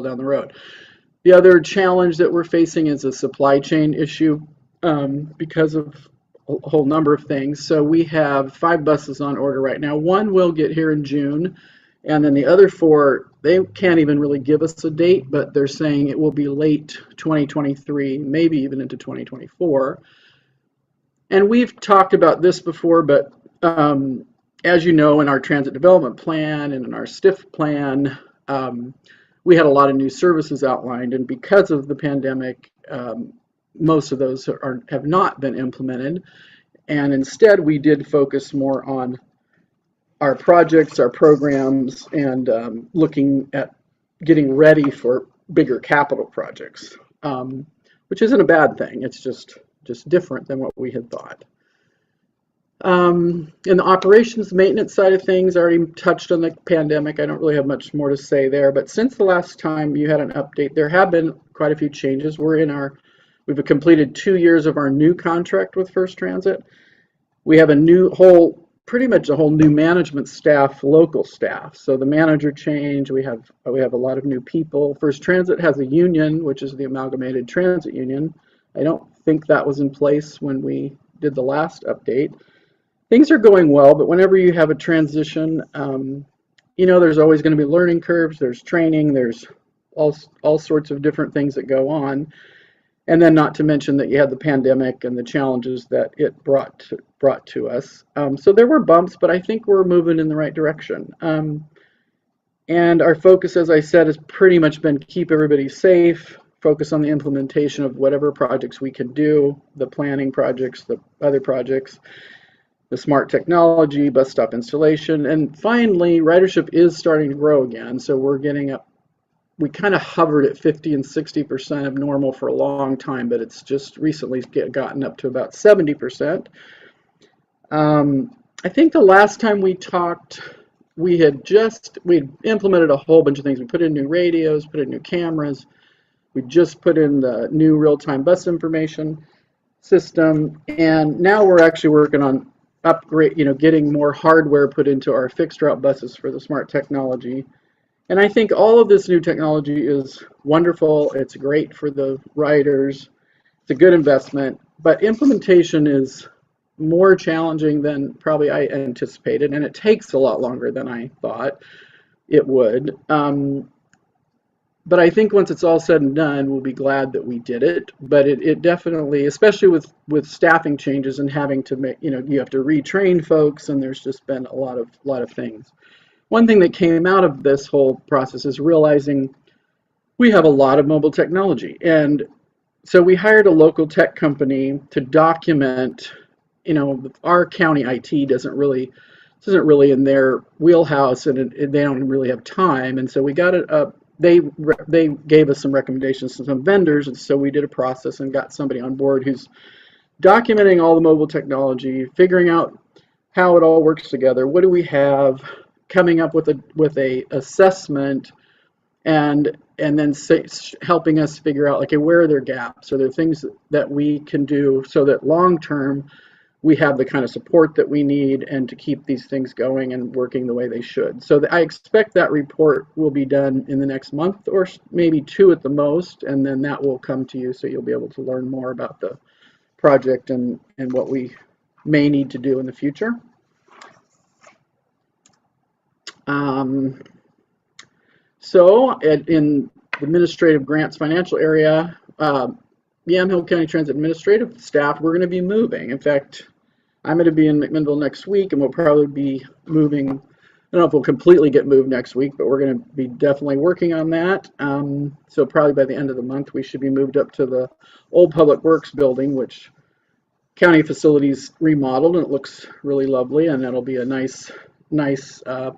well down the road. The other challenge that we're facing is a supply chain issue because of a whole number of things. So we have 5 buses on order right now. One will get here in June, and then the other 4, they can't even really give us a date, but they're saying it will be late 2023, maybe even into 2024. And we've talked about this before, but as you know, in our transit development plan and in our STIF plan, we had a lot of new services outlined, and because of the pandemic, most of those have not been implemented. And instead, we did focus more on our projects, our programs, and looking at getting ready for bigger capital projects, which isn't a bad thing. It's just different than what we had thought. In the operations maintenance side of things, I already touched on the pandemic. I don't really have much more to say there, but since the last time you had an update, there have been quite a few changes. We've completed 2 years of our new contract with First Transit. We have pretty much a whole new management staff, local staff. So the manager change, we have a lot of new people. First Transit has a union, which is the Amalgamated Transit Union. I don't think that was in place when we did the last update. Things are going well, but whenever you have a transition, there's always going to be learning curves, there's training, there's all sorts of different things that go on. And then not to mention that you had the pandemic and the challenges that it brought to us. So there were bumps, but I think we're moving in the right direction. And our focus, as I said, has pretty much been keep everybody safe, focus on the implementation of whatever projects we can do, the planning projects, the other projects, the smart technology, bus stop installation, and finally, ridership is starting to grow again. So we're getting up. We kind of hovered at 50 and 60% of normal for a long time, but it's just recently gotten up to about 70%. I think the last time we talked, we implemented a whole bunch of things. We put in new radios, put in new cameras. We just put in the new real-time bus information system, and now we're actually working on getting more hardware put into our fixed route buses for the smart technology. And I think all of this new technology is wonderful. It's great for the riders. It's a good investment, but implementation is more challenging than probably I anticipated, and it takes a lot longer than I thought it would. But I think once it's all said and done, we'll be glad that we did it. But it definitely, especially with staffing changes and having to make, you have to retrain folks, and there's just been a lot of things. One thing that came out of this whole process is realizing we have a lot of mobile technology, and so we hired a local tech company to document. Our county IT isn't really in their wheelhouse, and they don't really have time, and so we got it up. They gave us some recommendations to some vendors, and so we did a process and got somebody on board who's documenting all the mobile technology, figuring out how it all works together. What do we have? Coming up with a assessment, and then helping us figure out, okay, where are their gaps? Are there things that we can do so that long term we have the kind of support that we need and to keep these things going and working the way they should. So I expect that report will be done in the next month or maybe 2 at the most, and then that will come to you, so you'll be able to learn more about the project and what we may need to do in the future. So in the administrative grants financial area, Yamhill County Transit administrative staff, we're going to be moving. In fact, I'm going to be in McMinnville next week, and we'll probably be moving. I don't know if we'll completely get moved next week, but we're going to be definitely working on that. So probably by the end of the month, we should be moved up to the old Public Works building, which county facilities remodeled, and it looks really lovely, and that'll be a nice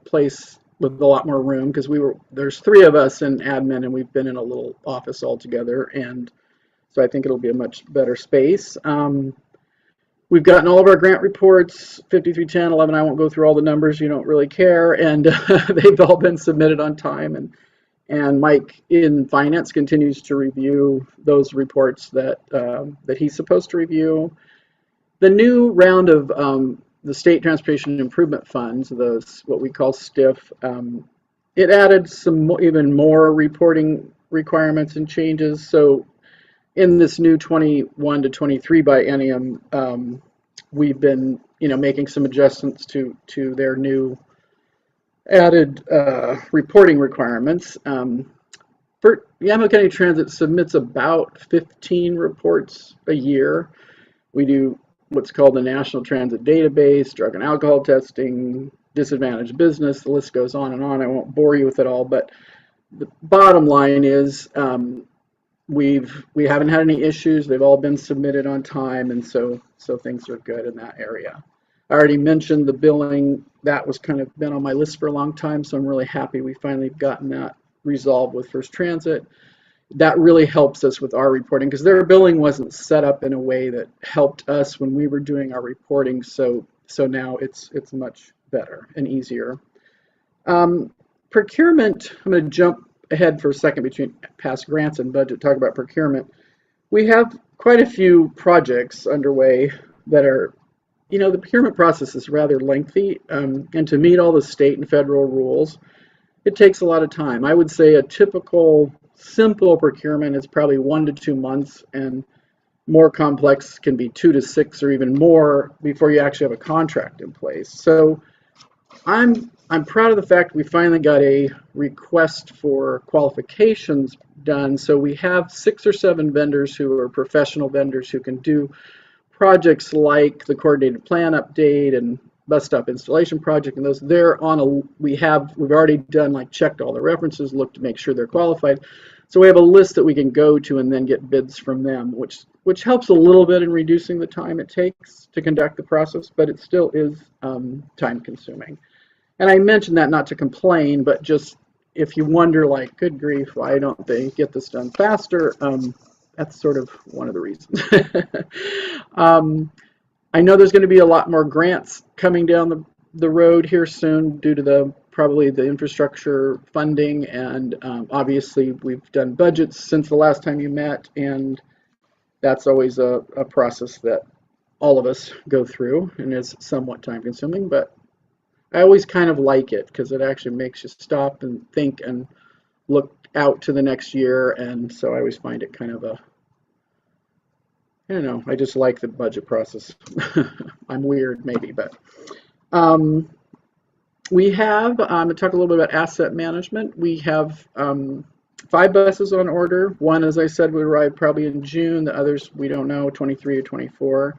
place with a lot more room, because there's 3 of us in admin, and we've been in a little office all together, and so I think it'll be a much better space. We've gotten all of our grant reports, 5310, 11. I won't go through all the numbers. You don't really care, and they've all been submitted on time. And Mike in finance continues to review those reports that he's supposed to review. The new round of the State Transportation Improvement Funds, what we call STIF, it added some even more reporting requirements and changes. So in this new 21 to 23 biennium, we've been making some adjustments to their new added reporting requirements. Yamaha County Transit submits about 15 reports a year. We do what's called the National Transit Database, drug and alcohol testing, disadvantaged business. The list goes on and on. I won't bore you with it all, but the bottom line is we haven't had any issues. They've all been submitted on time, and so things are good in that area. I already mentioned the billing. That was kind of been on my list for a long time, so I'm really happy we finally gotten that resolved with First Transit. That really helps us with our reporting because their billing wasn't set up in a way that helped us when we were doing our reporting. So now it's much better and easier. Procurement, I'm going to jump ahead for a second between past grants and budget, talk about procurement. We have quite a few projects underway that are, the procurement process is rather lengthy, and to meet all the state and federal rules, it takes a lot of time. I would say a typical simple procurement is probably 1 to 2 months, and more complex can be 2 to 6 or even more before you actually have a contract in place. So I'm proud of the fact we finally got a request for qualifications done. So we have 6 or 7 vendors who are professional vendors who can do projects like the coordinated plan update and bus stop installation project, and those they're on a we've already done, like, checked all the references, looked to make sure they're qualified. So we have a list that we can go to and then get bids from them, which helps a little bit in reducing the time it takes to conduct the process, but it still is time consuming. And I mentioned that not to complain, but just if you wonder, like, good grief, why don't they get this done faster? That's sort of one of the reasons. I know there's going to be a lot more grants coming down the road here soon due to probably the infrastructure funding, and obviously we've done budgets since the last time you met, and that's always a process that all of us go through and is somewhat time consuming, but I always kind of like it because it actually makes you stop and think and look out to the next year, and so I always find it kind of I don't know, I just like the budget process. I'm weird maybe, but we have, to talk a little bit about asset management, we have 5 buses on order. One, as I said, would arrive probably in June. The others, we don't know, 23 or 24.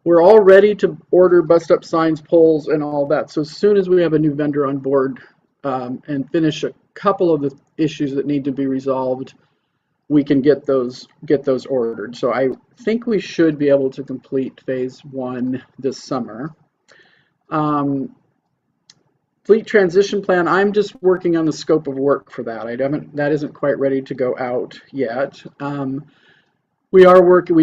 We're all ready to order bus stop signs, poles, and all that. So as soon as we have a new vendor on board and finish a couple of the issues that need to be resolved, we can get those ordered. So I think we should be able to complete phase 1 this summer. Fleet transition plan, I'm just working on the scope of work for that. That isn't quite ready to go out yet. We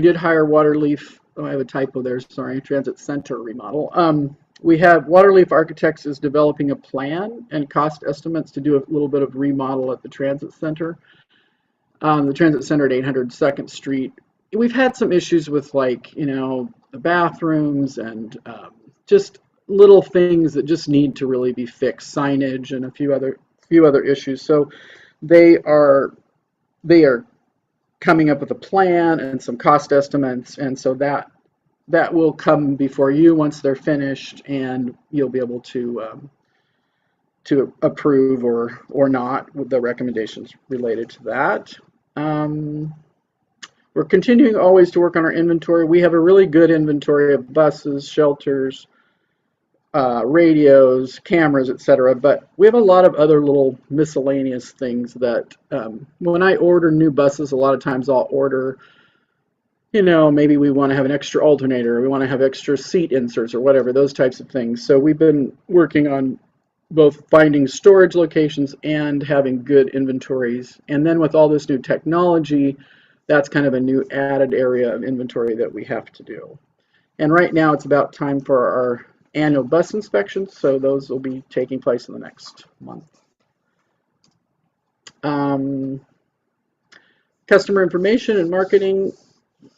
did hire Waterleaf. Oh, I have a typo there, sorry, Transit Center remodel. We have Waterleaf Architects is developing a plan and cost estimates to do a little bit of remodel at the Transit Center. The Transit Center at 800 2nd Street. We've had some issues with, like, the bathrooms and just little things that just need to really be fixed, signage and a few other issues. So they are coming up with a plan and some cost estimates, and so that will come before you once they're finished, and you'll be able to approve or not with the recommendations related to that. We're continuing always to work on our inventory. We have a really good inventory of buses, shelters, radios, cameras, etc. But we have a lot of other little miscellaneous things that when I order new buses, a lot of times I'll order, maybe we want to have an extra alternator, or we want to have extra seat inserts or whatever, those types of things. So we've been working on both finding storage locations and having good inventories. And then with all this new technology, that's kind of a new added area of inventory that we have to do. And right now it's about time for our annual bus inspections, so those will be taking place in the next month. Customer information and marketing.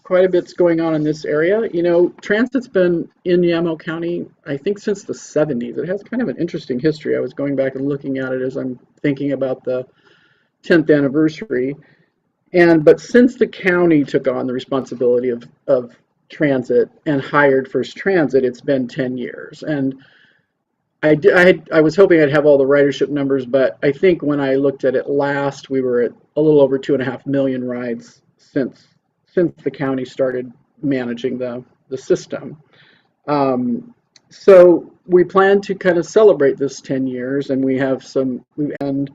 quite a bit's going on in this area. You know, transit's been in Yamaha County, I think, since the 70s. It has kind of an interesting history. I was going back and looking at it as I'm thinking about the 10th anniversary. But since the county took on the responsibility of transit and hired First Transit, it's been 10 years. And I was hoping I'd have all the ridership numbers, but I think when I looked at it last, we were at a little over 2.5 million rides since the county started managing the system. So we plan to kind of celebrate this 10 years, and we have and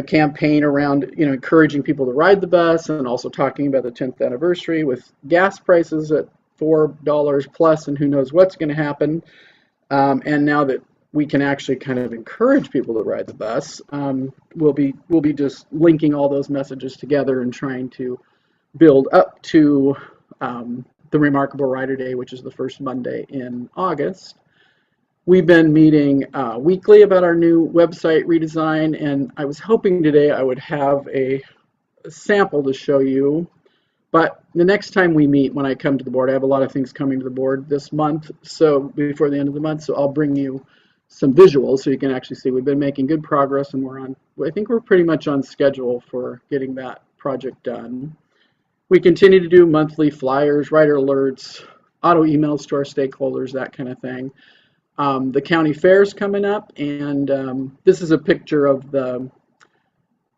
campaign around encouraging people to ride the bus, and also talking about the 10th anniversary with gas prices at $4 plus, and who knows what's going to happen. And now that we can actually kind of encourage people to ride the bus, we'll be just linking all those messages together and trying to build up to the Remarkable Rider Day, which is the first Monday in August. We've been meeting weekly about our new website redesign, and I was hoping today I would have a sample to show you. But the next time we meet, when I come to the board, I have a lot of things coming to the board this month, so before the end of the month, so I'll bring you some visuals so you can actually see we've been making good progress, and I think we're pretty much on schedule for getting that project done. We continue to do monthly flyers, rider alerts, auto emails to our stakeholders, that kind of thing. The county fair is coming up, and this is a picture of the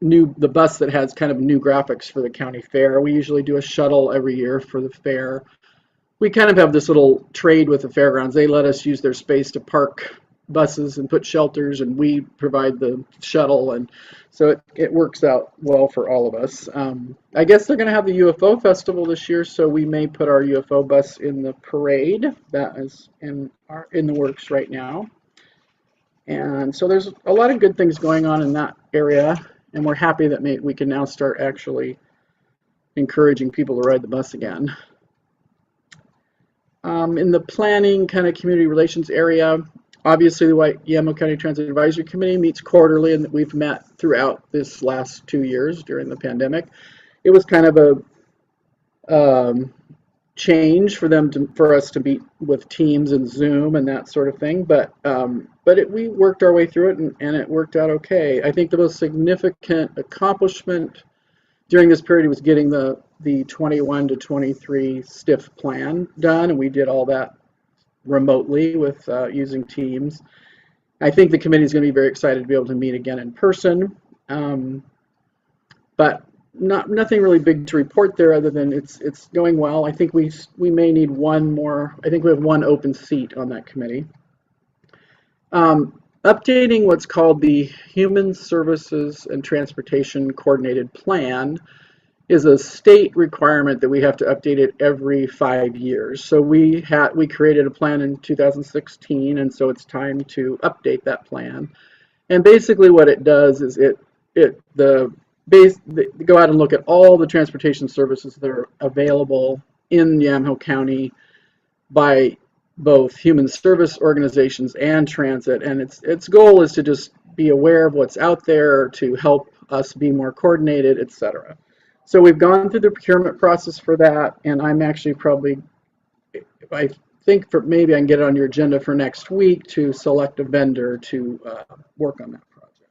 bus that has kind of new graphics for the county fair. We usually do a shuttle every year for the fair. We kind of have this little trade with the fairgrounds. They let us use their space to park buses and put shelters, and we provide the shuttle, and so it works out well for all of us. I guess they're going to have the UFO festival this year, so we may put our UFO bus in the parade. That is in the works right now. And so there's a lot of good things going on in that area, and we're happy that we can now start actually encouraging people to ride the bus again. In the planning kind of community relations area, obviously the Yamaha County Transit Advisory Committee meets quarterly, and we've met throughout this last 2 years during the pandemic. It was kind of a change for us to meet with Teams and Zoom and that sort of thing, but we worked our way through it, and it worked out okay. I think the most significant accomplishment during this period was getting the 21 to 23 STIF plan done, and we did all that remotely with using Teams. I think the committee is going to be very excited to be able to meet again in person, but nothing really big to report there other than it's going well. I think we may need one more. I think we have one open seat on that committee. Updating what's called the Human Services and Transportation Coordinated Plan is a state requirement that we have to update it every 5 years. So we created a plan in 2016, and so it's time to update that plan. And basically what it does is go out and look at all the transportation services that are available in Yamaha County by both human service organizations and transit, and its goal is to just be aware of what's out there to help us be more coordinated, etc. So we've gone through the procurement process for that, and I'm actually I think maybe I can get it on your agenda for next week to select a vendor to work on that project.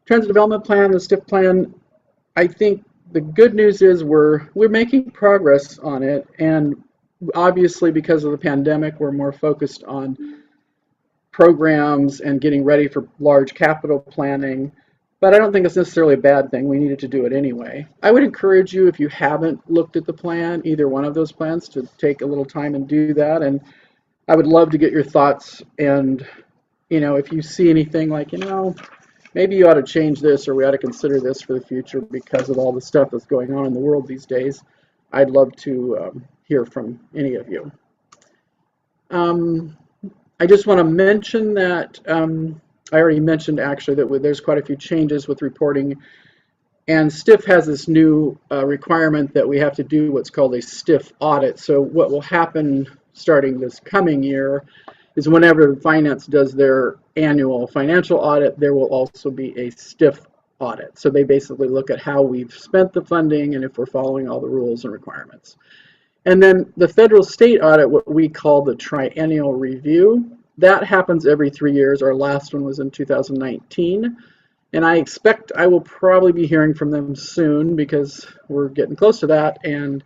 Transit Development Plan, the STIF plan, I think the good news is we're making progress on it, and obviously because of the pandemic we're more focused on programs and getting ready for large capital planning, but I don't think it's necessarily a bad thing. We needed to do it anyway. I would encourage you, if you haven't looked at the plan, either one of those plans, to take a little time and do that, and I would love to get your thoughts, and if you see anything like maybe you ought to change this, or we ought to consider this for the future because of all the stuff that's going on in the world these days, I'd love to hear from any of you. I just want to mention that I already mentioned actually that there's quite a few changes with reporting, and STIF has this new requirement that we have to do what's called a STIF audit. So what will happen starting this coming year is whenever finance does their annual financial audit, there will also be a STIF audit. So they basically look at how we've spent the funding and if we're following all the rules and requirements. And then the federal state audit, what we call the triennial review, that happens every 3 years. Our last one was in 2019. And I expect I will probably be hearing from them soon because we're getting close to that. And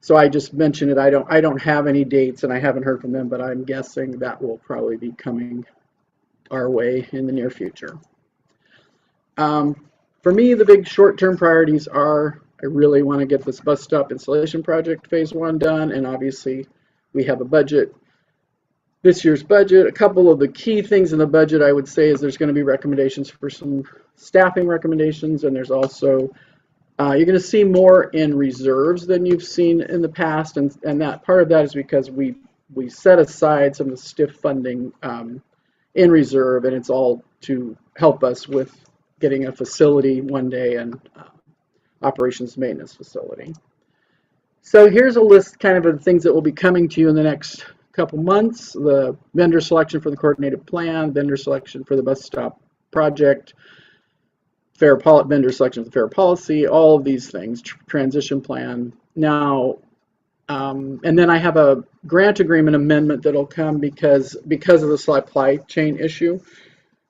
so I just mentioned it. I don't have any dates and I haven't heard from them, but I'm guessing that will probably be coming our way in the near future. For me, the big short-term priorities are I really want to get this bus stop installation project phase 1 done, and obviously we have a budget, this year's budget. A couple of the key things in the budget I would say is there's going to be recommendations for some staffing recommendations, and there's also you're going to see more in reserves than you've seen in the past, and that part of that is because we set aside some of the stiff funding in reserve, and it's all to help us with getting a facility one day and operations maintenance facility. So here's a list kind of the things that will be coming to you in the next couple months: the vendor selection for the coordinated plan, vendor selection for the bus stop project, vendor selection for the fair policy, all of these things, transition plan. Now, and then I have a grant agreement amendment that'll come because of the supply chain issue.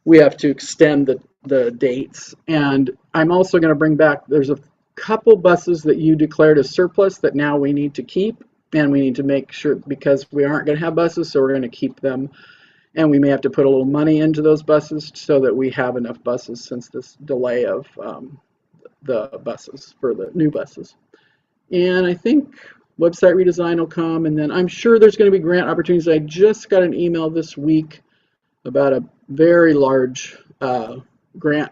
We have to extend the dates, and I'm also going to bring back, there's a couple buses that you declared as surplus that now we need to keep, and we need to make sure, because we aren't going to have buses, so we're going to keep them, and we may have to put a little money into those buses so that we have enough buses since this delay of the buses for the new buses. And I think website redesign will come, and then I'm sure there's going to be grant opportunities. I just got an email this week about a very large grant.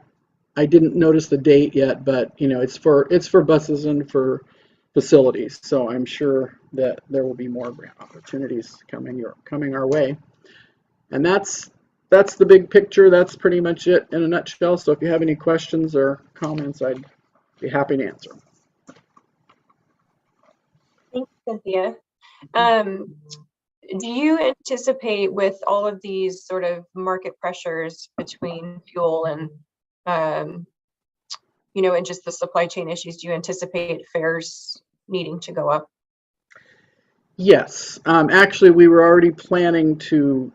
I didn't notice the date yet, but you know, it's for buses and for facilities. So I'm sure that there will be more grant opportunities coming our way. And that's the big picture. That's pretty much it in a nutshell. So if you have any questions or comments, I'd be happy to answer. Thanks, Cynthia. Do you anticipate, with all of these sort of market pressures between fuel and you know, and just the supply chain issues, do you anticipate fares needing to go up? Yes, actually, we were already planning to.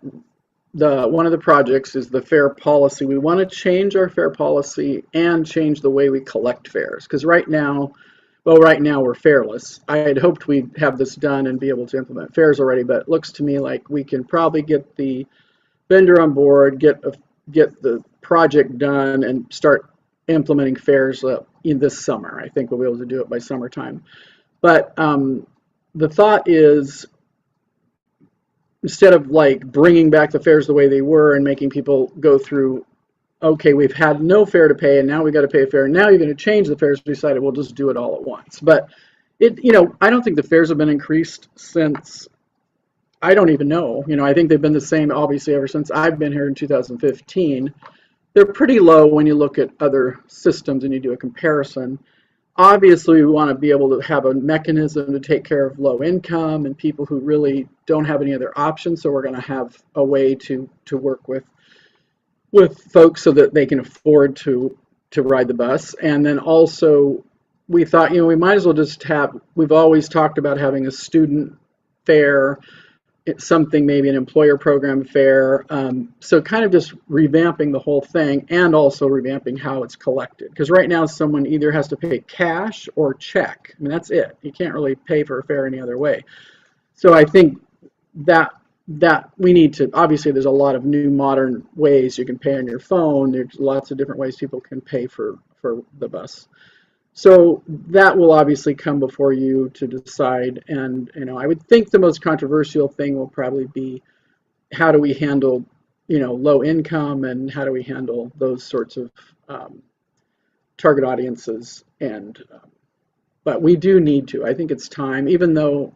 One of the projects is the fare policy. We want to change our fare policy and change the way we collect fares, because right now we're fareless. I had hoped we'd have this done and be able to implement fares already, but it looks to me like we can probably get the vendor on board, get the project done, and start implementing fares in this summer. I think we'll be able to do it by summertime. But the thought is, instead of like bringing back the fares the way they were and making people go through, okay, we've had no fare to pay and now we got to pay a fare, and now you're going to change the fares, we decided we'll just do it all at once. But I don't think the fares have been increased since, I don't even know. I think they've been the same obviously ever since I've been here in 2015. They're pretty low when you look at other systems and you do a comparison. Obviously, we want to be able to have a mechanism to take care of low income and people who really don't have any other options. So we're going to have a way to work with folks so that they can afford to ride the bus. And then also, we thought, we might as well just we've always talked about having a student fare. It's something, maybe an employer program fare. So kind of just revamping the whole thing and also revamping how it's collected. Because right now someone either has to pay cash or check. I mean, that's it. You can't really pay for a fare any other way. So I think that we need to, obviously there's a lot of new modern ways you can pay on your phone. There's lots of different ways people can pay for the bus. So that will obviously come before you to decide, and I would think the most controversial thing will probably be how do we handle low income, and how do we handle those sorts of target audiences. And but we do need to. I think it's time, even though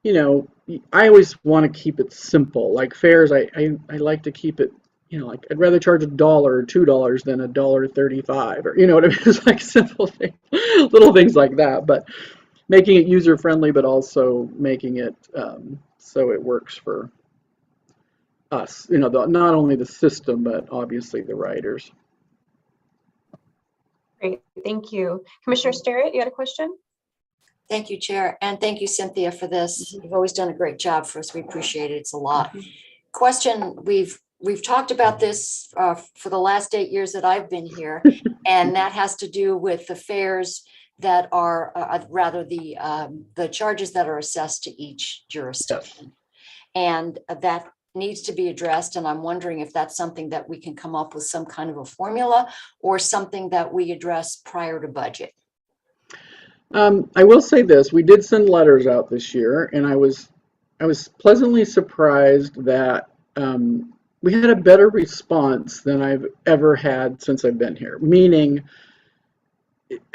I always want to keep it simple. Like fares, I like to keep it. Like I'd rather charge $1 or $2 than $1.35, or what I mean. It's like simple things, little things like that. But making it user friendly, but also making it so it works for us. Not only the system, but obviously the riders. Great, thank you. Commissioner Sterrett, you had a question? Thank you, Chair, and thank you, Cynthia, for this. You've always done a great job for us. We appreciate it. It's a lot. Question, we've talked about this for the last 8 years that I've been here, and that has to do with the fares that are, rather the charges that are assessed to each jurisdiction. And that needs to be addressed, and I'm wondering if that's something that we can come up with some kind of a formula or something that we address prior to budget. I will say this, we did send letters out this year, and I was pleasantly surprised that we had a better response than I've ever had since I've been here. Meaning,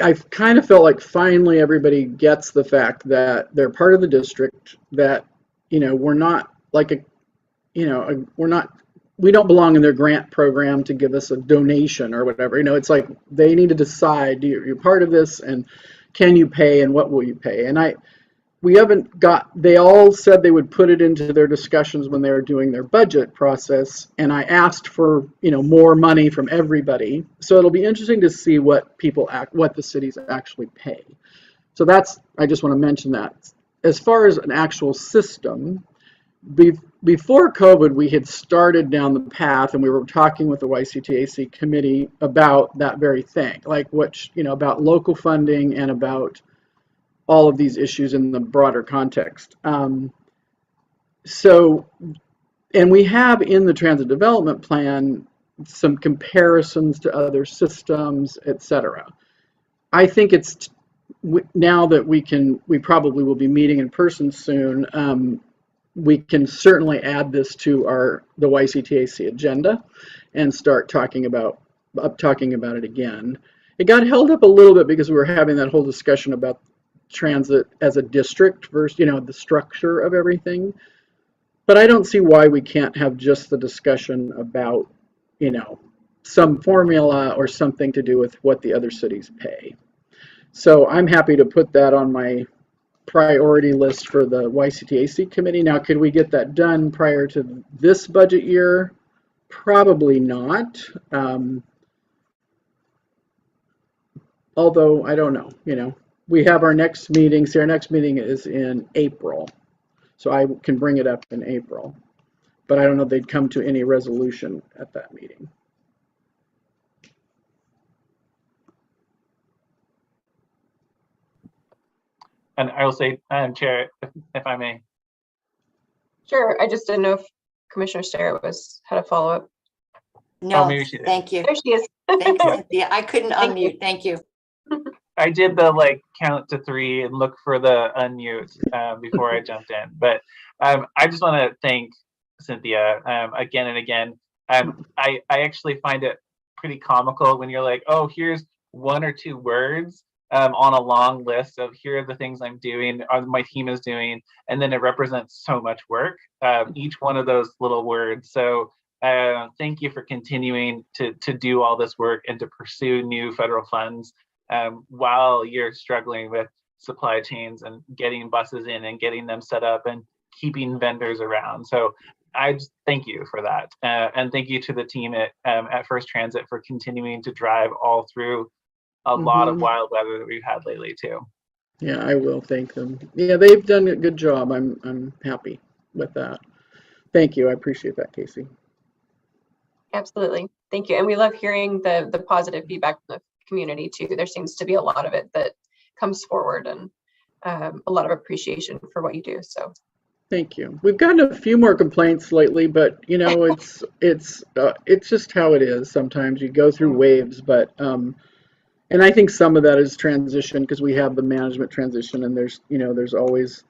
I've kind of felt like finally everybody gets the fact that they're part of the district, that, you know, we're not like a, you know, we don't belong in their grant program to give us a donation or whatever. You know, it's like they need to decide, you're part of this, and can you pay, and what will you pay? And we haven't got, they all said they would put it into their discussions when they were doing their budget process, and I asked for, you know, more money from everybody. So it'll be interesting to see what what the cities actually pay. So that's, I just want to mention that. As far as an actual system, before COVID, we had started down the path, and we were talking with the YCTAC committee about that very thing, like what, you know, about local funding and about all of these issues in the broader context. So, and we have in the transit development plan some comparisons to other systems, etc. I think it's now that we probably will be meeting in person soon. We can certainly add this to the YCTAC agenda and start talking about it again. It got held up a little bit because we were having that whole discussion about transit as a district versus, you know, the structure of everything. But I don't see why we can't have just the discussion about, you know, some formula or something to do with what the other cities pay. So I'm happy to put that on my priority list for the YCTAC committee. Now, could we get that done prior to this budget year? Probably not. Although, I don't know, you know, we have our next meeting. See, our next meeting is in April. So I can bring it up in April. But I don't know if they'd come to any resolution at that meeting. And I will say, Chair, if I may. Sure, I just didn't know if Commissioner Sterrett had a follow-up. No, maybe she did. thank you. There she is. Thank you, Cynthia. I couldn't Thank you. unmute. Thank you. I did the count to 3 and look for the unmute before I jumped in. But I just want to thank Cynthia again and again. I actually find it pretty comical when you're like, oh, here's 1 or 2 words on a long list of here are the things I'm doing, or my team is doing, and then it represents so much work, each one of those little words. So thank you for continuing to do all this work and to pursue new federal funds while you're struggling with supply chains and getting buses in and getting them set up and keeping vendors around. So I just thank you for that. And thank you to the team at First Transit for continuing to drive all through a lot of wild weather that we've had lately too. Yeah, I will thank them. Yeah, they've done a good job. I'm happy with that. Thank you. I appreciate that, Casey. Absolutely. Thank you. And we love hearing the positive feedback from the community too. There seems to be a lot of it that comes forward, and a lot of appreciation for what you do. So thank you. We've gotten a few more complaints lately, but you know, it's just how it is. Sometimes you go through waves, but and I think some of that is transition because we have the management transition, and there's always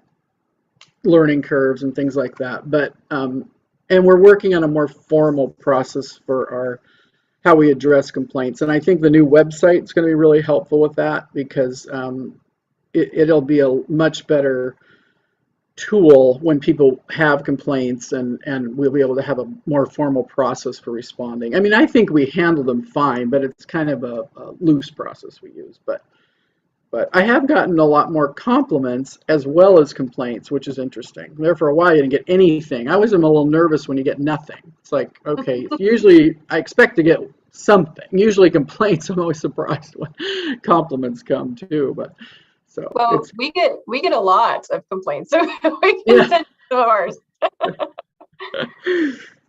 learning curves and things like that. But and we're working on a more formal process for how we address complaints. And I think the new website is going to be really helpful with that, because it'll be a much better tool when people have complaints, and we'll be able to have a more formal process for responding. I mean, I think we handle them fine, but it's kind of a loose process we use. But I have gotten a lot more compliments as well as complaints, which is interesting. There for a while, you didn't get anything. I was a little nervous when you get nothing. It's like, okay, usually I expect to get something. Usually complaints, I'm always surprised when compliments come too, but so Well, it's, we get a lot of complaints, so we can yeah. send some of ours.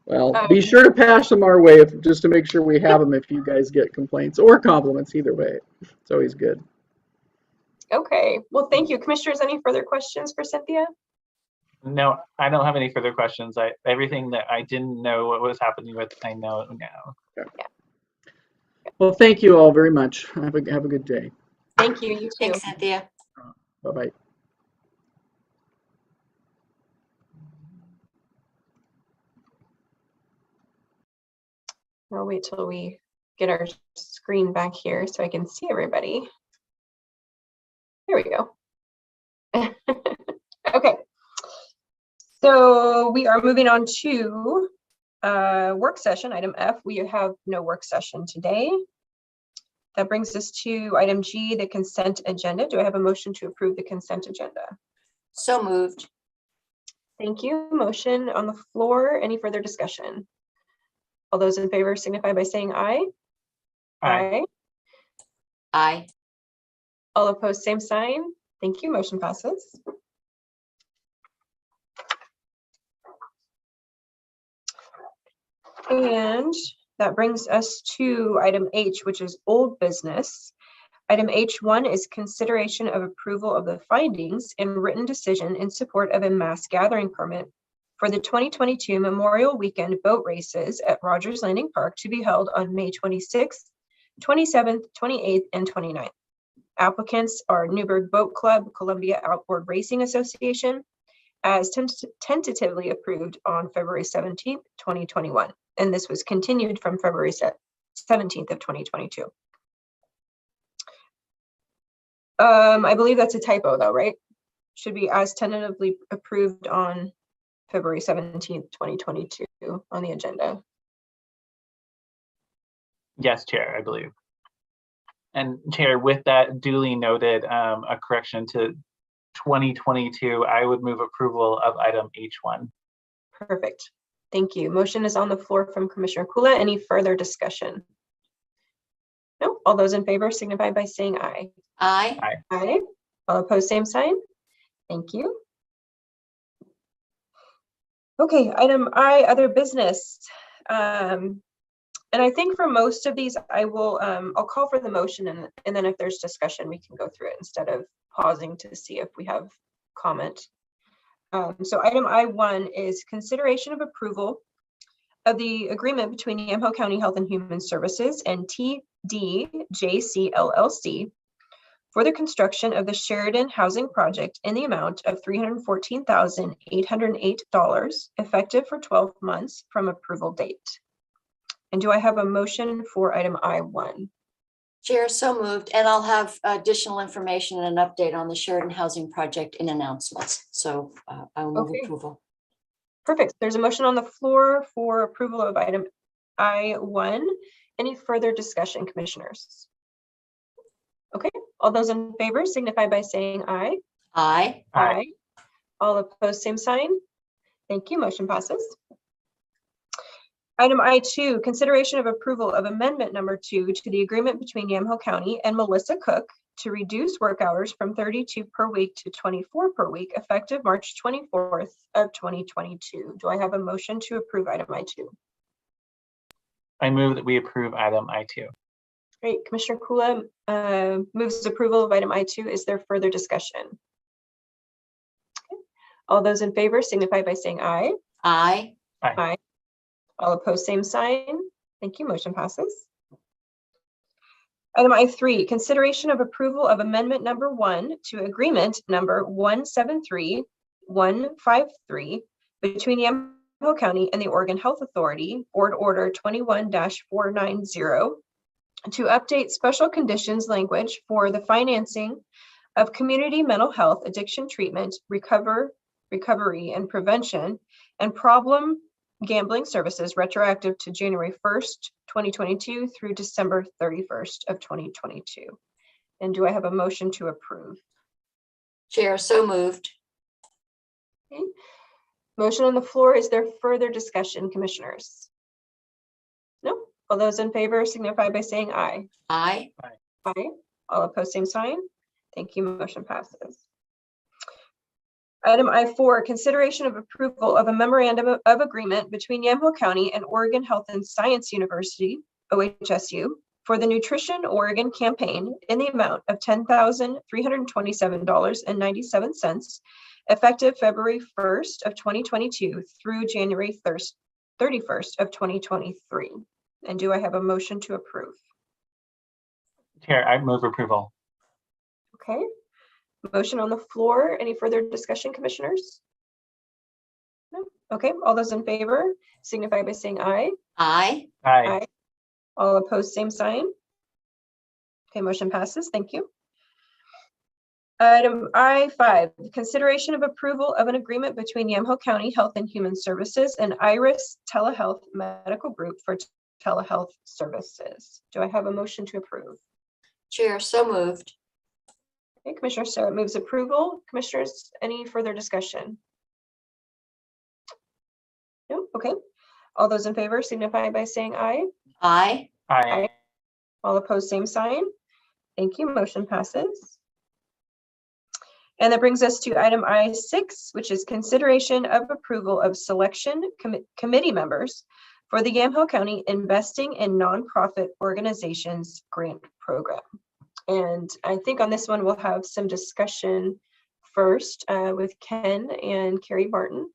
Well, be sure to pass them our way just to make sure we have them if you guys get complaints or compliments, either way. It's always good. Okay, well, thank you. Commissioners, any further questions for Cynthia? No, I don't have any further questions. Everything that I didn't know what was happening with, I know now. Okay. Well, thank you all very much. Have a good day. Thank you, you too. Thanks, Cynthia. Bye-bye. I'll wait till we get our screen back here so I can see everybody. There we go. Okay. So we are moving on to work session, item F. We have no work session today. That brings us to item G, the consent agenda. Do I have a motion to approve the consent agenda? So moved. Thank you. Motion on the floor. Any further discussion? All those in favor signify by saying aye. Aye. Aye. All opposed, same sign. Thank you. Motion passes. And that brings us to item H, which is old business. Item H1 is consideration of approval of the findings and written decision in support of a mass gathering permit for the 2022 Memorial Weekend boat races at Rogers Landing Park to be held on May 26th, 27th, 28th, and 29th. Applicants are Newburgh Boat Club, Columbia Outboard Racing Association, as tentatively approved on February 17th, 2021. And this was continued from February 17th of 2022. I believe that's a typo though, right? Should be as tentatively approved on February 17th, 2022 on the agenda. Yes, Chair, I believe. And Chair, with that duly noted, a correction to 2022, I would move approval of item H1. Perfect. Thank you. Motion is on the floor from Commissioner Kula. Any further discussion? No. All those in favor signify by saying aye. Aye. Aye. All opposed, same sign. Thank you. Okay, item I, other business. And I think for most of these, I will, I'll call for the motion and then if there's discussion, we can go through it instead of pausing to see if we have comment. So item I1 is consideration of approval of the agreement between Yamhill County Health and Human Services and TDJC LLC for the construction of the Sheridan Housing Project in the amount of $314,808 effective for 12 months from approval date. And do I have a motion for item I1? Chair, so moved. And I'll have additional information and an update on the Sheridan Housing Project in announcements. So I will move Okay. approval. Perfect. There's a motion on the floor for approval of item I1. Any further discussion, commissioners? Okay, all those in favor signify by saying aye. Aye. Aye. All opposed, same sign. Thank you. Motion passes. Item I2, consideration of approval of amendment number 2 to the agreement between Yamhill County and Melissa Cook to reduce work hours from 32 per week to 24 per week effective March 24th of 2022. Do I have a motion to approve item I2? I move that we approve item I2. Great. Commissioner Kula moves approval of item I2. Is there further discussion? Okay. All those in favor signify by saying aye. Aye. Aye. All opposed, same sign. Thank you. Motion passes. Item I3, consideration of approval of amendment number 1 to agreement number 173153 between Yamhill County and the Oregon Health Authority, Board Order 21-490, to update special conditions language for the financing of community mental health addiction treatment, recovery and prevention, and problem gambling services retroactive to January 1st, 2022 through December 31st of 2022. And do I have a motion to approve? Chair, so moved. Okay. Motion on the floor. Is there further discussion, commissioners? No. All those in favor signify by saying aye. Aye. Aye. All opposed, same sign. Thank you. Motion passes. Item I4, consideration of approval of a memorandum of agreement between Yamhill County and Oregon Health and Science University, OHSU, for the Nutrition Oregon campaign in the amount of $10,327.97, effective February 1st of 2022 through January 31st of 2023. And do I have a motion to approve? Chair, I move approval. Okay. Motion on the floor. Any further discussion, commissioners? No? Okay. All those in favor signify by saying aye. Aye. Aye. All opposed, same sign. Okay, motion passes. Thank you. Item I5, consideration of approval of an agreement between Yamhill County Health and Human Services and Iris Telehealth Medical Group for telehealth services. Do I have a motion to approve? Chair, so moved. Okay, Commissioner Starrett moves approval. Commissioners, any further discussion? No? Okay. All those in favor signify by saying aye. Aye. Aye. All opposed, same sign. Thank you. Motion passes. And that brings us to item I6, which is consideration of approval of selection committee members for the Yamhill County Investing in Nonprofit Organizations Grant Program. And I think on this one, we'll have some discussion first with Ken and Carrie Martin.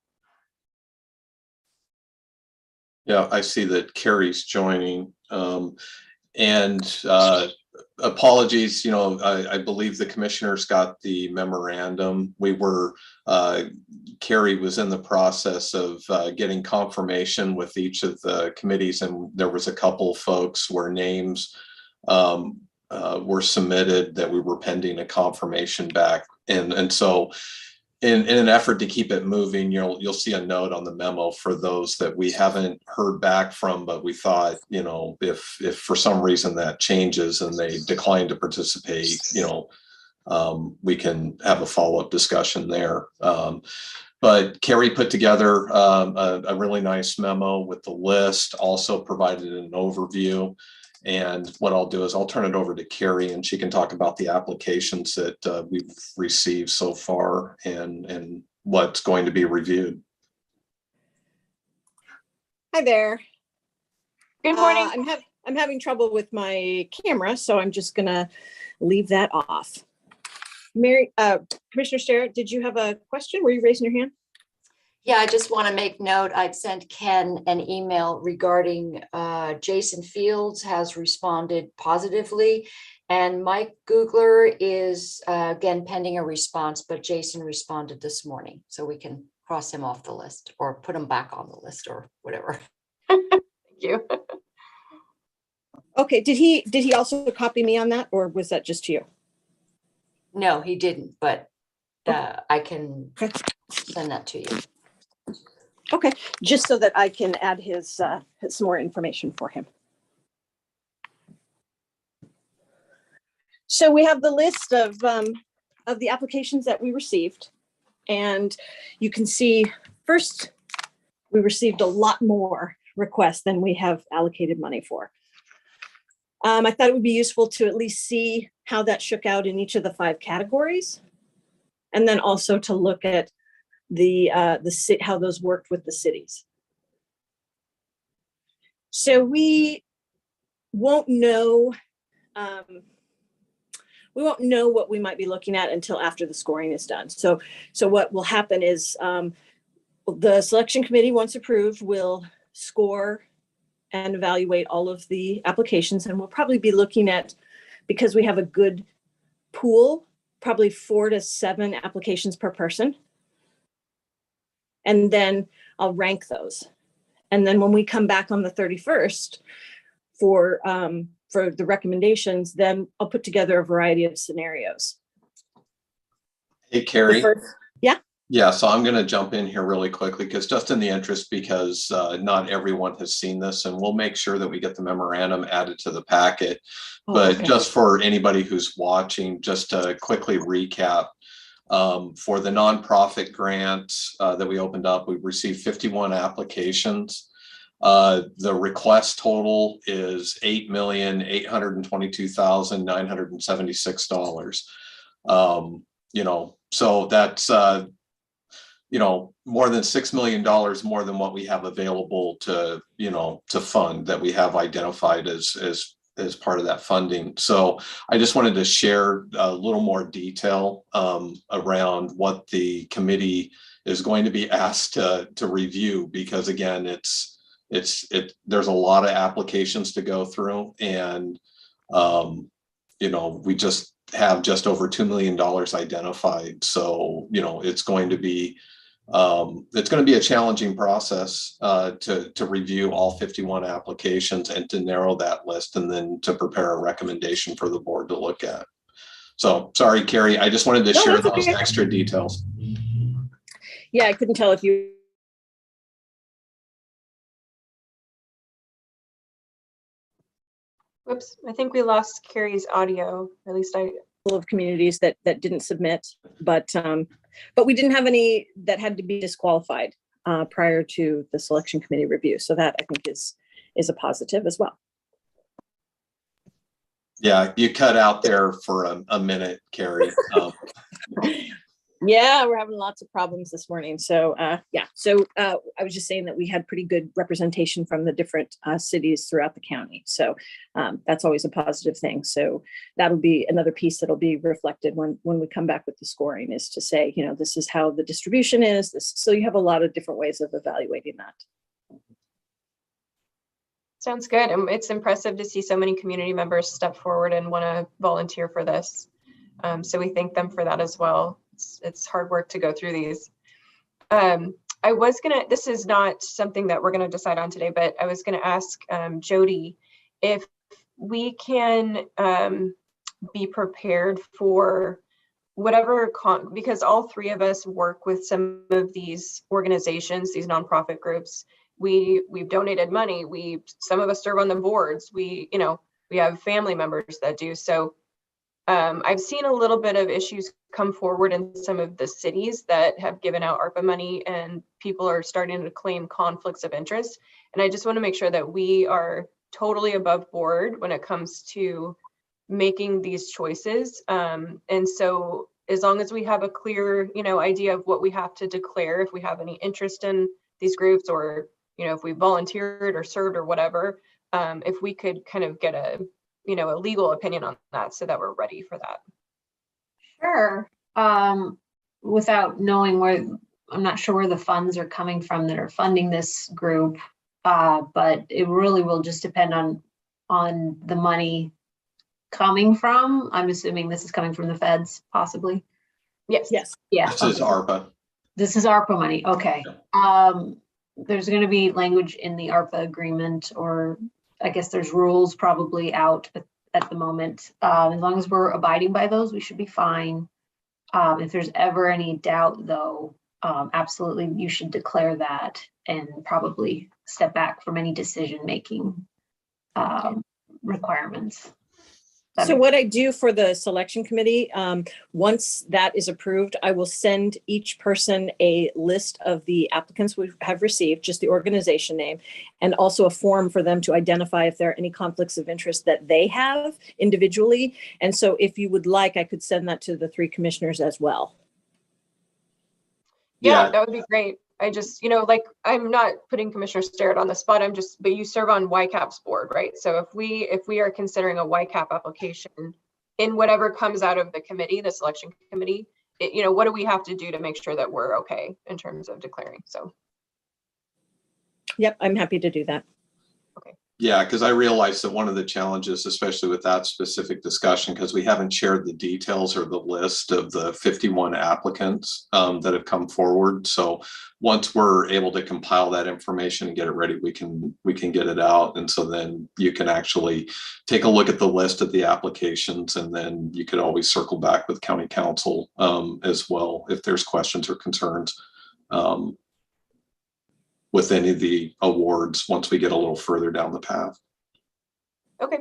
Yeah, I see that Carrie's joining. Apologies, I believe the commissioners got the memorandum. Carrie was in the process of getting confirmation with each of the committees, and there was a couple folks where names were submitted that we were pending a confirmation back. And so in an effort to keep it moving, you'll see a note on the memo for those that we haven't heard back from, but we thought, if for some reason that changes and they decline to participate, we can have a follow-up discussion there. But Carrie put together a really nice memo with the list, also provided an overview. And what I'll do is I'll turn it over to Carrie, and she can talk about the applications that we've received so far and what's going to be reviewed. Hi there. Good morning. I'm having trouble with my camera, so I'm just gonna leave that off. Commissioner Starrett, did you have a question? Were you raising your hand? Yeah, I just want to make note, I'd sent Ken an email regarding Jason Fields has responded positively, and Mike Googler is again pending a response, but Jason responded this morning, so we can cross him off the list or put him back on the list or whatever. Thank you. Okay, did he also copy me on that, or was that just you? No, he didn't, but I can send that to you. Okay, just so that I can add his some more information for him. So we have the list of the applications that we received, and you can see first we received a lot more requests than we have allocated money for. I thought it would be useful to at least see how that shook out in each of the 5 categories, and then also to look at how those worked with the cities. So we won't know what we might be looking at until after the scoring is done. So what will happen is the selection committee, once approved, will score and evaluate all of the applications, and we'll probably be looking at, because we have a good pool, probably 4 to 7 applications per person. And then I'll rank those. And then when we come back on the 31st for the recommendations, then I'll put together a variety of scenarios. Hey, Carrie. Yeah. Yeah, so I'm going to jump in here really quickly, because just in the interest, because not everyone has seen this, and we'll make sure that we get the memorandum added to the packet. But just for anybody who's watching, just to quickly recap, for the nonprofit grant that we opened up, we received 51 applications. The request total is $8,822,976. You know, so that's you know, more than $6 million more than what we have available to, you know, to fund, that we have identified as part of that funding. So I just wanted to share a little more detail around what the committee is going to be asked to review, because again, there's a lot of applications to go through, and you know, we just have just over $2 million identified. So, you know, it's going to be a challenging process to review all 51 applications and to narrow that list, and then to prepare a recommendation for the board to look at. So sorry, Carrie, I just wanted to share those extra details. Yeah, I couldn't tell if you. Whoops, I think we lost Carrie's audio, at least Of communities that didn't submit, but we didn't have any that had to be disqualified prior to the selection committee review. So that I think is a positive as well. Yeah, you cut out there for a minute, Carrie. Yeah, we're having lots of problems this morning. So yeah, so I was just saying that we had pretty good representation from the different cities throughout the county. So that's always a positive thing. So that'll be another piece that'll be reflected when we come back with the scoring, is to say, you know, this is how the distribution is. So you have a lot of different ways of evaluating that. sounds good. And it's impressive to see so many community members step forward and want to volunteer for this. So we thank them for that as well. It's hard work to go through these. This is not something that we're gonna decide on today, but I was gonna ask Jody if we can be prepared for whatever, because all three of us work with some of these organizations, these nonprofit groups. We've donated money. Some of us serve on the boards. We have family members that do. So I've seen a little bit of issues come forward in some of the cities that have given out ARPA money, and people are starting to claim conflicts of interest. And I just want to make sure that we are totally above board when it comes to making these choices. And so as long as we have a clear, idea of what we have to declare, if we have any interest in these groups, or, if we volunteered or served or whatever, if we could kind of get a legal opinion on that so that we're ready for that. Sure. Without knowing I'm not sure where the funds are coming from that are funding this group, but it really will just depend on the money coming from. I'm assuming this is coming from the feds, possibly. Yes. Yes. Yeah. This is ARPA. This is ARPA money. Okay. There's going to be language in the ARPA agreement, or I guess there's rules probably out at the moment. As long as we're abiding by those, we should be fine. If there's ever any doubt, though, absolutely you should declare that and probably step back from any decision-making requirements. So what I do for the selection committee, once that is approved, I will send each person a list of the applicants we have received, just the organization name, and also a form for them to identify if there are any conflicts of interest that they have individually. And so if you would like, I could send that to the three commissioners as well. Yeah, that would be great. I just, I'm not putting Commissioner Sterrett on the spot. But you serve on YCAP's board, right? So if we are considering a YCAP application in whatever comes out of the committee, the selection committee, what do we have to do to make sure that we're okay in terms of declaring? So. Yep, I'm happy to do that. Okay. Yeah, because I realized that one of the challenges, especially with that specific discussion, because we haven't shared the details or the list of the 51 applicants that have come forward. So once we're able to compile that information and get it ready, we can get it out. And so then you can actually take a look at the list of the applications, and then you could always circle back with county council as well if there's questions or concerns with any of the awards once we get a little further down the path. Okay,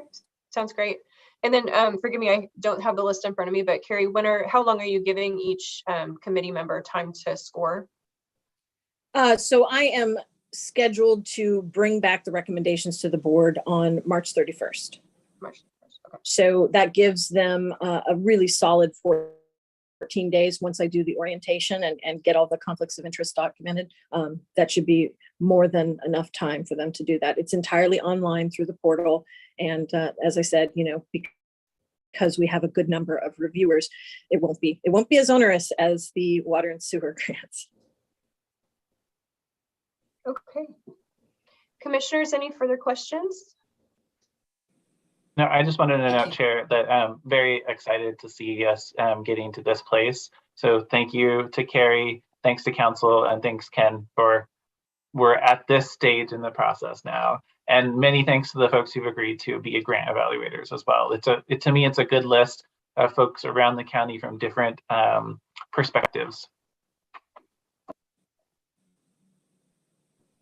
sounds great. And then forgive me, I don't have the list in front of me, but Carrie, how long are you giving each committee member time to score? So I am scheduled to bring back the recommendations to the board on March 31st. March 1st, okay. So that gives them a really solid 14 days once I do the orientation and get all the conflicts of interest documented. That should be more than enough time for them to do that. It's entirely online through the portal. And as I said, because we have a good number of reviewers, it won't be as onerous as the water and sewer grants. Okay. Commissioners, any further questions? No, I just wanted to Thank note, you. Chair, that I'm very excited to see us getting to this place. So thank you to Carrie, thanks to council, and thanks, Ken, for we're at this stage in the process now. And many thanks to the folks who've agreed to be grant evaluators as well. To me, it's a good list of folks around the county from different perspectives.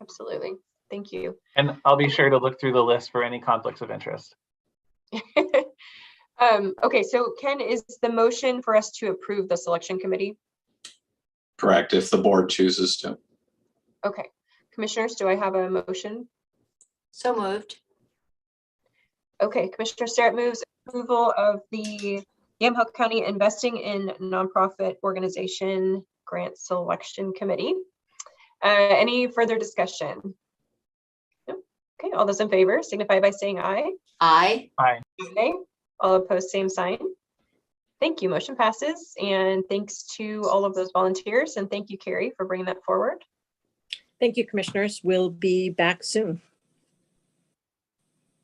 Absolutely. Thank you. And I'll be sure to look through the list for any conflicts of interest. Okay, so Ken, is the motion for us to approve the selection committee? Correct, if the board chooses to. Okay, commissioners, do I have a motion? So moved. Okay, Commissioner Sterrett moves approval of the Yamhill County Investing in Nonprofit Organization Grant Selection Committee. Any further discussion? No? Okay, all those in favor signify by saying aye. Aye. Aye. Aye. All opposed, same sign. Thank you, motion passes. And thanks to all of those volunteers. And thank you, Carrie, for bringing that forward. Thank you, commissioners. We'll be back soon.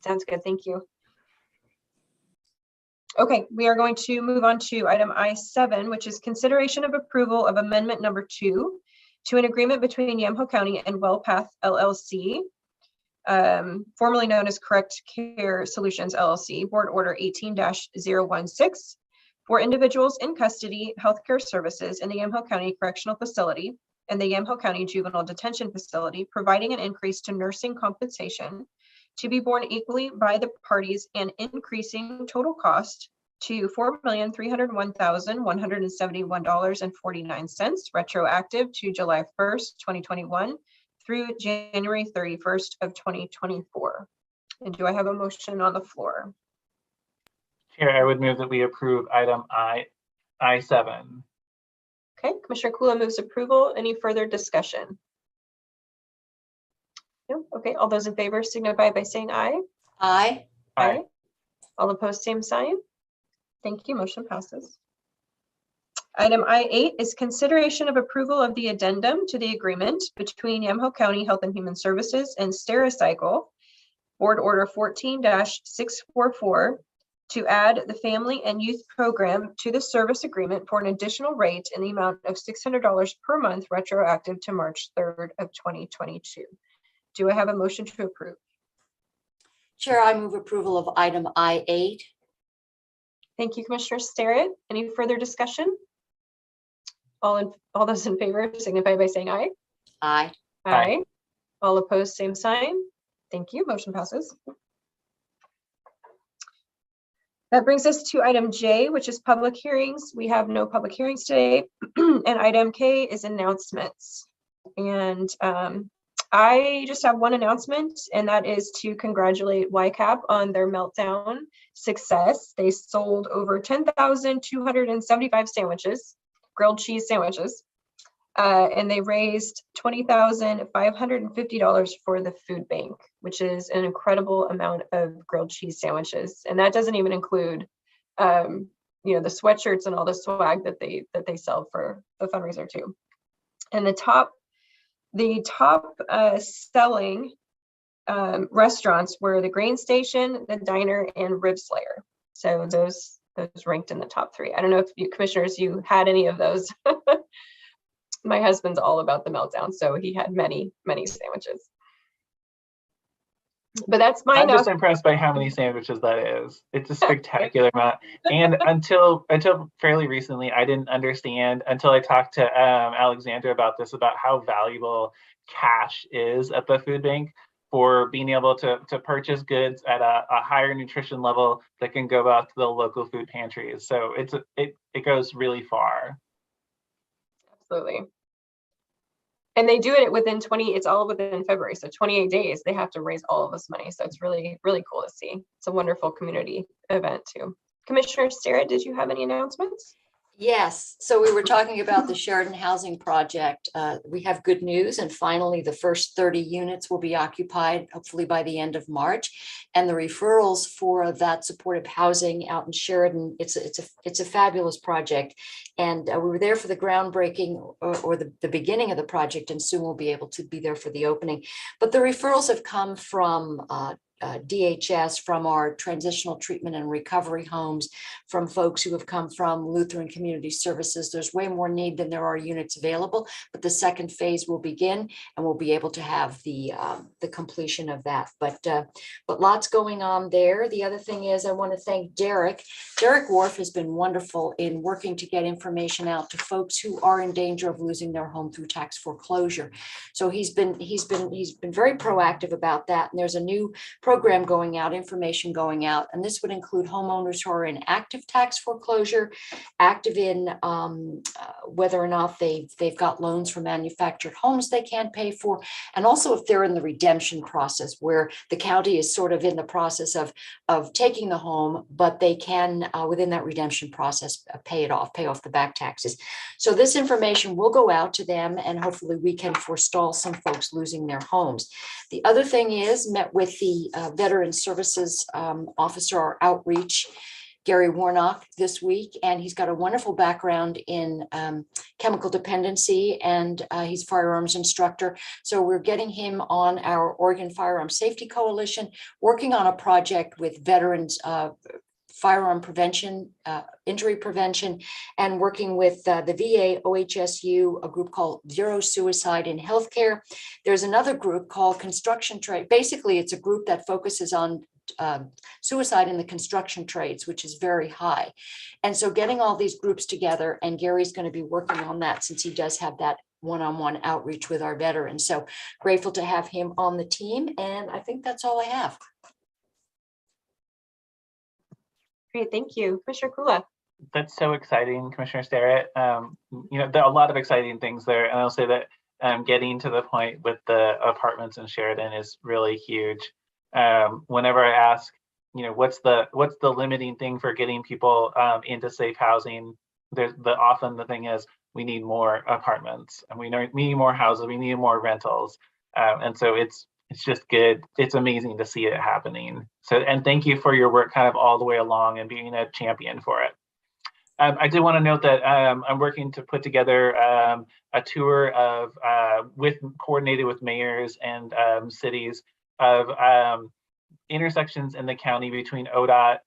Sounds good, thank you. Okay, we are going to move on to item I7, which is consideration of approval of amendment number 2 to an agreement between Yamhill County and WellPath LLC, formerly known as Correct Care Solutions LLC, Board Order 18-016, for individuals in custody healthcare services in the Yamhill County Correctional Facility and the Yamhill County Juvenile Detention Facility, providing an increase to nursing compensation to be borne equally by the parties and increasing total cost to $4,301,171.49, retroactive to July 1st, 2021 through January 31st of 2024. And do I have a motion on the floor? Chair, I would move that we approve item I7. Okay, Commissioner Kula moves approval. Any further discussion? No? Okay, all those in favor signify by saying aye. Aye. Aye. All opposed, same sign. Thank you, motion passes. Item I8 is consideration of approval of the addendum to the agreement between Yamhill County Health and Human Services and Stericycle, Board Order 14-644, to add the Family and Youth Program to the service agreement for an additional rate in the amount of $600 per month, retroactive to March 3rd of 2022. Do I have a motion to approve? Chair, I move approval of item I8. Thank you, Commissioner Sterrett. Any further discussion? All those in favor signify by saying aye. Aye. Aye. All opposed, same sign. Thank you, motion passes. That brings us to item J, which is public hearings. We have no public hearings today. And item K is announcements. And I just have one announcement, and that is to congratulate YCAP on their meltdown success. They sold over 10,275 sandwiches, grilled cheese sandwiches, and they raised $20,550 for the food bank, which is an incredible amount of grilled cheese sandwiches. And that doesn't even include, the sweatshirts and all the swag that they sell for the fundraiser too. And the top selling restaurants were the Grain Station, the Diner, and Rib Slayer. So those ranked in the top 3. I don't know if you commissioners, you had any of those. My husband's all about the meltdown, so he had many sandwiches. But that's my. I'm just impressed by how many sandwiches that is. It's a spectacular amount. And until fairly recently, I didn't understand until I talked to Alexandra about this, about how valuable cash is at the food bank for being able to purchase goods at a higher nutrition level that can go out to the local food pantries. So it goes really far. Absolutely. And they do it within 20, it's all within February. So 28 days, they have to raise all of this money. So it's really, really cool to see. It's a wonderful community event too. Commissioner Sarah, did you have any announcements? Yes, so we were talking about the Sheridan Housing Project. We have good news, and finally the first 30 units will be occupied, hopefully by the end of March. And the referrals for that supportive housing out in Sheridan, it's a fabulous project. And we were there for the groundbreaking or the beginning of the project, and soon we'll be able to be there for the opening. But the referrals have come from DHS, from our transitional treatment and recovery homes, from folks who have come from Lutheran Community Services. There's way more need than there are units available, but the second phase will begin and we'll be able to have the completion of that. But lots going on there. The other thing is I want to thank Derek. Derek Wharf has been wonderful in working to get information out to folks who are in danger of losing their home through tax foreclosure. So he's been very proactive about that. And there's a new program going out, information going out, and this would include homeowners who are in active tax foreclosure, active in whether or not they've got loans for manufactured homes they can't pay for, and also if they're in the redemption process where the county is sort of in the process of taking the home, but they can within that redemption process pay off the back taxes. So this information will go out to them, and hopefully we can forestall some folks losing their homes. The other thing is, met with the Veteran Services Officer or outreach, Gary Warnock, this week, and he's got a wonderful background in chemical dependency, and he's a firearms instructor. So we're getting him on our Oregon Firearm Safety Coalition, working on a project with veterans, firearm prevention, injury prevention, and working with the VA, OHSU, a group called Zero Suicide in Healthcare. There's another group called Construction Trade. Basically, it's a group that focuses on suicide in the construction trades, which is very high. And so getting all these groups together, and Gary's going to be working on that since he does have that one-on-one outreach with our veterans. So grateful to have him on the team. And I think that's all I have. Great, thank you. Commissioner Kula. That's so exciting, Commissioner Starrett. There are a lot of exciting things there, and I'll say that getting to the point with the apartments in Sheridan is really huge. Whenever I ask, what's the limiting thing for getting people into safe housing, often the thing is we need more apartments, and we need more houses, we need more rentals, and so it's just good. It's amazing to see it happening. So, and thank you for your work kind of all the way along and being a champion for it. I did want to note that I'm working to put together a tour of, coordinated with mayors and cities of intersections in the county between ODOT,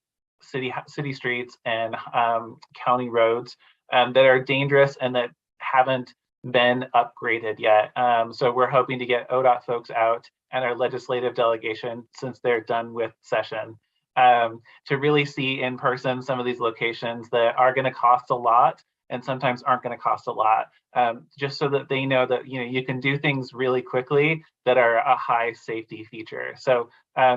city streets, and county roads that are dangerous and that haven't been upgraded yet. So we're hoping to get ODOT folks out and our legislative delegation, since they're done with session, to really see in person some of these locations that are going to cost a lot and sometimes aren't going to cost a lot, just so that they know that you can do things really quickly that are a high safety feature. So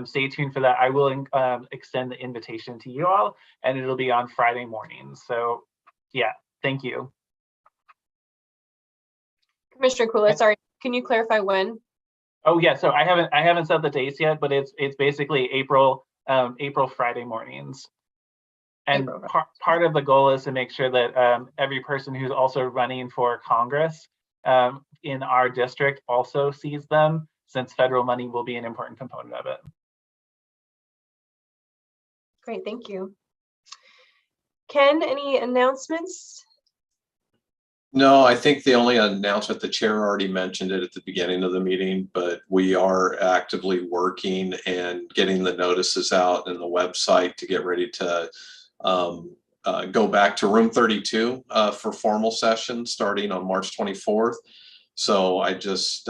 stay tuned for that. I will extend the invitation to you all, and it'll be on Friday mornings. So yeah, thank you. Commissioner Kula, sorry, can you clarify when? Oh yeah, so I haven't set the dates yet, but it's basically April Friday mornings. And part of the goal is to make sure that every person who's also running for Congress in our district also sees them, since federal money will be an important component of it. Great, thank you. Ken, any announcements? No, I think the only announcement, the chair already mentioned it at the beginning of the meeting, but we are actively working and getting the notices out and the website to get ready to go back to room 32 for formal session starting on March 24th. So I just,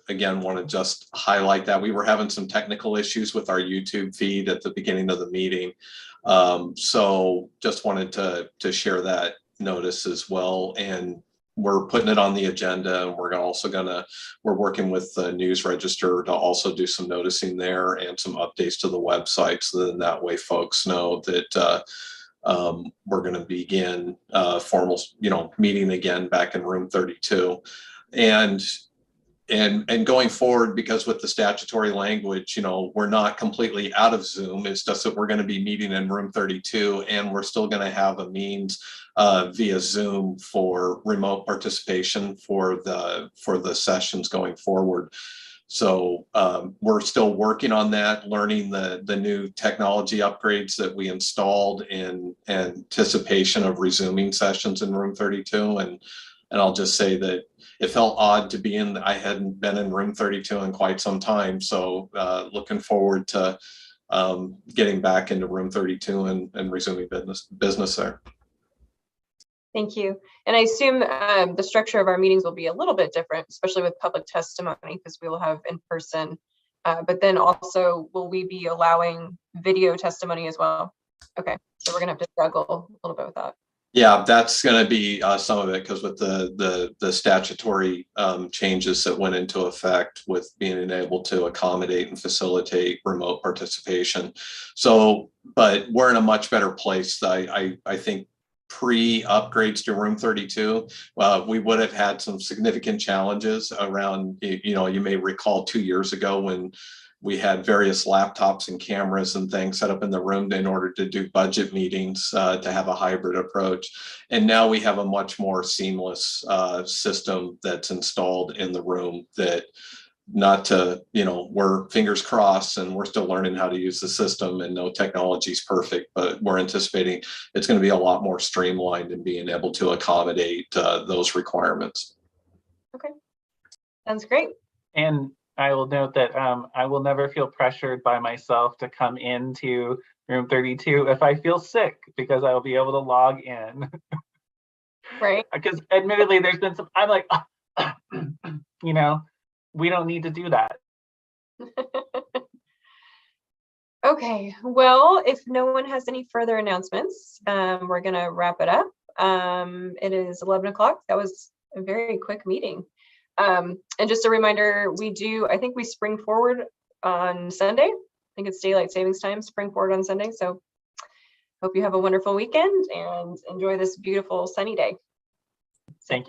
again, want to just highlight that we were having some technical issues with our YouTube feed at the beginning of the meeting. So just wanted to share that notice as well, and we're putting it on the agenda, and we're working with the News Register to also do some noticing there and some updates to the website, so then that way folks know that we're going to begin formal meeting again back in room 32. And and going forward, because with the statutory language, you know, we're not completely out of Zoom. It's just that we're going to be meeting in room 32, and we're still going to have a means via Zoom for remote participation for the sessions going forward. So we're still working on that, learning the new technology upgrades that we installed in anticipation of resuming sessions in room 32. And I'll just say that it felt odd to be I hadn't been in room 32 in quite some time. So looking forward to getting back into room 32 and resuming business there. Thank you. And I assume the structure of our meetings will be a little bit different, especially with public testimony, because we will have in person. But then also, will we be allowing video testimony as well? Okay, so we're gonna have to juggle a little bit with that. Yeah, that's going to be some of it, because with the statutory changes that went into effect with being able to accommodate and facilitate remote participation. So, but we're in a much better place. I think pre-upgrades to room 32, we would have had some significant challenges around, you know, you may recall 2 years ago when we had various laptops and cameras and things set up in the room in order to do budget meetings, to have a hybrid approach. And now we have a much more seamless system that's installed in the room that, not to, you know, we're fingers crossed and we're still learning how to use the system, and no technology is perfect, but we're anticipating it's going to be a lot more streamlined in being able to accommodate those requirements. Okay, sounds great. And I will note that I will never feel pressured by myself to come into room 32 if I feel sick, because I will be able to log in. Right. Because admittedly, there's been some, I'm like, you know, we don't need to do that. Okay, well, if no one has any further announcements, we're gonna wrap it up. It is 11 o'clock. That was a very quick meeting. And just a reminder, I think we spring forward on Sunday. I think it's daylight savings time, spring forward on Sunday. So hope you have a wonderful weekend and enjoy this beautiful sunny day. Thank you.